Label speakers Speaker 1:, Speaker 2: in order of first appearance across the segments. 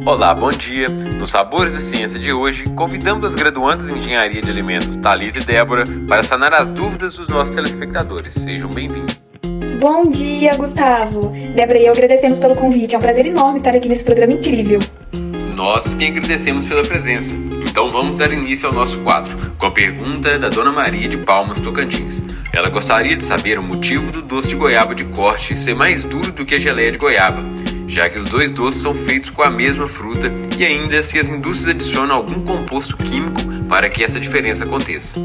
Speaker 1: Olá, bom dia! No Sabores e Ciência de hoje, convidamos as graduandas em Engenharia de Alimentos, Thalita e Débora, para sanar as dúvidas dos nossos telespectadores. Sejam bem-vindos.
Speaker 2: Bom dia, Gustavo! Débora e eu agradecemos pelo convite. É um prazer enorme estar aqui nesse programa incrível.
Speaker 1: Nós que agradecemos pela presença. Então vamos dar início ao nosso quadro, com a pergunta da Dona Maria de Palmas, Tocantins. Ela gostaria de saber o motivo do doce de goiaba de corte ser mais duro do que a geleia de goiaba, já que os dois doces são feitos com a mesma fruta e ainda se as indústrias adicionam algum composto químico para que essa diferença aconteça.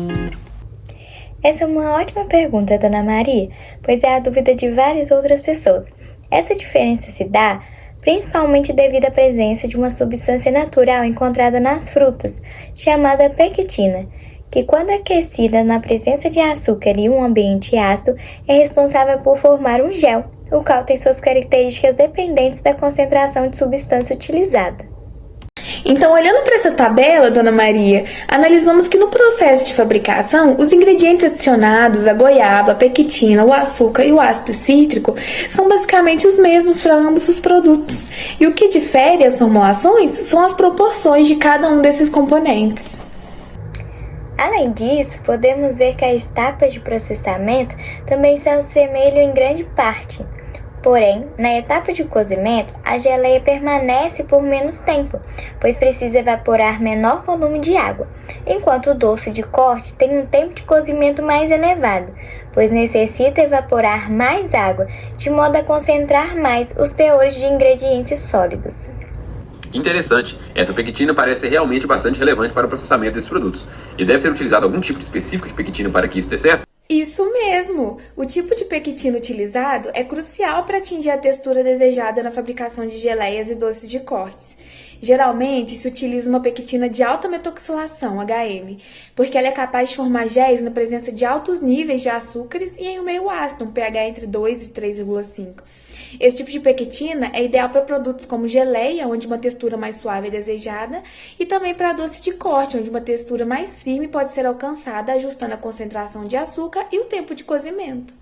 Speaker 3: Essa é uma ótima pergunta, Dona Maria, pois é a dúvida de várias outras pessoas. Essa diferença se dá principalmente devido à presença de uma substância natural encontrada nas frutas, chamada pectina, que quando aquecida na presença de açúcar e um ambiente ácido, é responsável por formar um gel, o qual tem suas características dependentes da concentração de substância utilizada.
Speaker 2: Então, olhando para essa tabela, Dona Maria, analisamos que no processo de fabricação, os ingredientes adicionados, a goiaba, a pectina, o açúcar e o ácido cítrico, são basicamente os mesmos para ambos os produtos. E o que difere as formulações são as proporções de cada um desses componentes.
Speaker 3: Além disso, podemos ver que as etapas de processamento também se assemelham em grande parte. Porém, na etapa de cozimento, a geleia permanece por menos tempo, pois precisa evaporar menor volume de água, enquanto o doce de corte tem um tempo de cozimento mais elevado, pois necessita evaporar mais água, de modo a concentrar mais os teores de ingredientes sólidos.
Speaker 1: Interessante, essa pectina parece realmente bastante relevante para o processamento desses produtos. E deve ser utilizado algum tipo específico de pectina para que isso dê certo?
Speaker 2: Isso mesmo! O tipo de pectina utilizado é crucial para atingir a textura desejada na fabricação de geleias e doces de cortes. Geralmente, se utiliza uma pectina de alta metoxilação, HM, porque ela é capaz de formar géis na presença de altos níveis de açúcares e em um meio ácido, um pH entre 2 e 3,5. Esse tipo de pectina é ideal para produtos como geleia, onde uma textura mais suave é desejada, e também para doce de corte, onde uma textura mais firme pode ser alcançada ajustando a concentração de açúcar e o tempo de cozimento.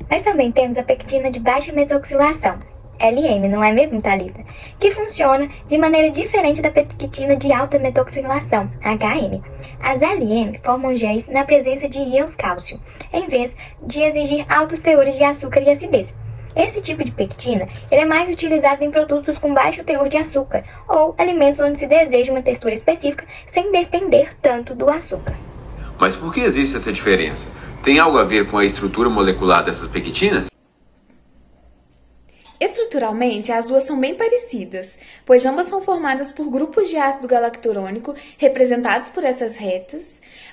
Speaker 3: Nós também temos a pectina de baixa metoxilação, LM, não é mesmo, Thalita? Que funciona de maneira diferente da pectina de alta metoxilação, HM. As LM formam géis na presença de íons cálcio, em vez de exigir altos teores de açúcar e acidez. Esse tipo de pectina ele é mais utilizado em produtos com baixo teor de açúcar ou alimentos onde se deseja uma textura específica sem depender tanto do açúcar.
Speaker 1: Mas por que existe essa diferença? Tem algo a ver com a estrutura molecular dessas pectinas?
Speaker 2: Estruturalmente, as duas são bem parecidas, pois ambas são formadas por grupos de ácido galacturônico representados por essas retas,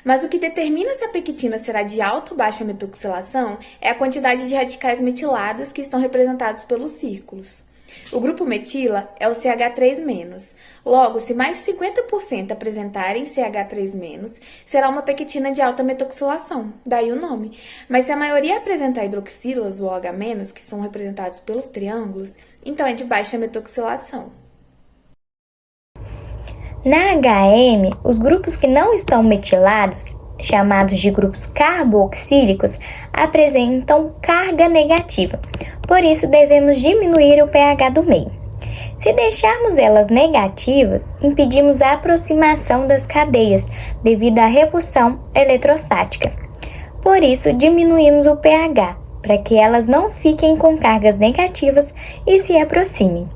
Speaker 2: mas o que determina se a pectina será de alta ou baixa metoxilação é a quantidade de radicais metiladas que estão representados pelos círculos. O grupo metila é o CH3-. Logo, se mais de 50% apresentarem CH3-, será uma pectina de alta metoxilação, daí o nome. Mas se a maioria apresentar hidroxilas ou OH-, que são representados pelos triângulos, então é de baixa metoxilação.
Speaker 3: Na HM, os grupos que não estão metilados, chamados de grupos carboxílicos, apresentam carga negativa. Por isso, devemos diminuir o pH do meio. Se deixarmos elas negativas, impedimos a aproximação das cadeias devido à repulsão eletrostática. Por isso, diminuímos o pH, para que elas não fiquem com cargas negativas e se aproximem.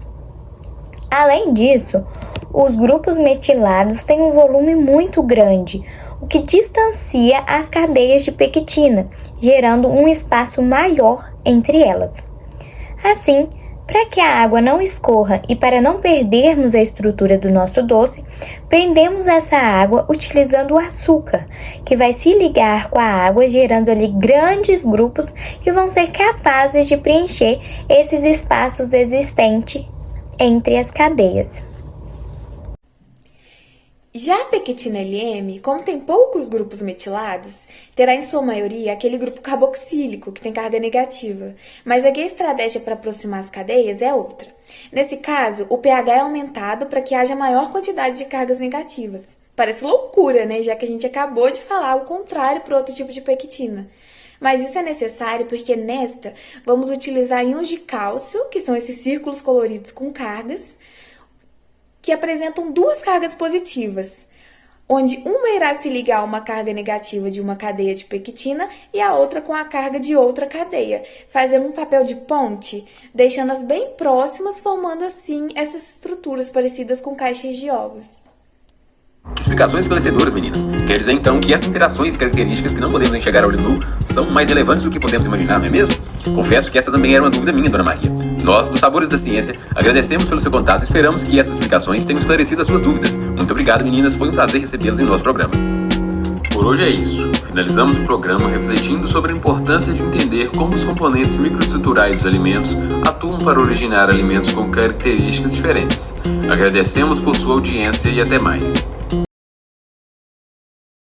Speaker 3: Além disso, os grupos metilados têm um volume muito grande, o que distancia as cadeias de pectina, gerando um espaço maior entre elas. Assim, para que a água não escorra e para não perdermos a estrutura do nosso doce, prendemos essa água utilizando o açúcar, que vai se ligar com a água, gerando ali grandes grupos que vão ser capazes de preencher esses espaços existentes entre as cadeias.
Speaker 2: Já a pectina LM, como tem poucos grupos metilados, terá em sua maioria aquele grupo carboxílico, que tem carga negativa, mas aqui a estratégia para aproximar as cadeias é outra. Nesse caso, o pH é aumentado para que haja maior quantidade de cargas negativas. Parece loucura, né? Já que a gente acabou de falar o contrário para outro tipo de pectina. Mas isso é necessário porque nesta vamos utilizar íons de cálcio, que são esses círculos coloridos com cargas, que apresentam duas cargas positivas, onde uma irá se ligar a uma carga negativa de uma cadeia de pectina e a outra com a carga de outra cadeia, fazendo um papel de ponte, deixando-as bem próximas, formando assim essas estruturas parecidas com caixas de ovos.
Speaker 1: Que explicações esclarecedoras, meninas. Quer dizer então que essas interações e características que não podemos enxergar a olho nu são mais relevantes do que podemos imaginar, não é mesmo? Confesso que essa também era uma dúvida minha, Dona Maria. Nós, dos Sabores da Ciência, agradecemos pelo seu contato e esperamos que essas explicações tenham esclarecido as suas dúvidas. Muito obrigado, meninas. Foi um prazer recebê-las em nosso programa. Por hoje é isso. Finalizamos o programa refletindo sobre a importância de entender como os componentes microestruturais dos alimentos atuam para originar alimentos com características diferentes. Agradecemos por sua audiência e até mais.